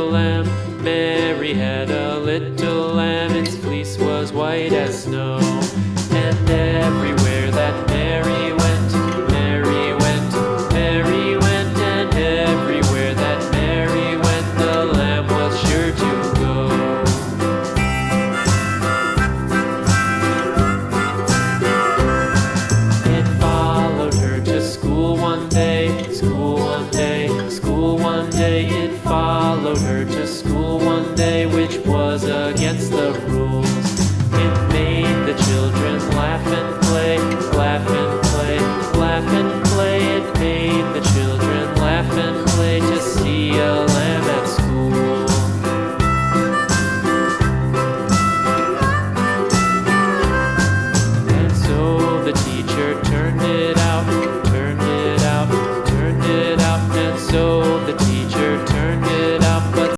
little lamb. Mary had a little lamb, its fleece was white as snow. And everywhere that Mary went, Mary went, Mary went, and everywhere that Mary went, the lamb was sure to go. It followed her to school one day, school one day, school one day. It followed her to school one day, which was against the rules.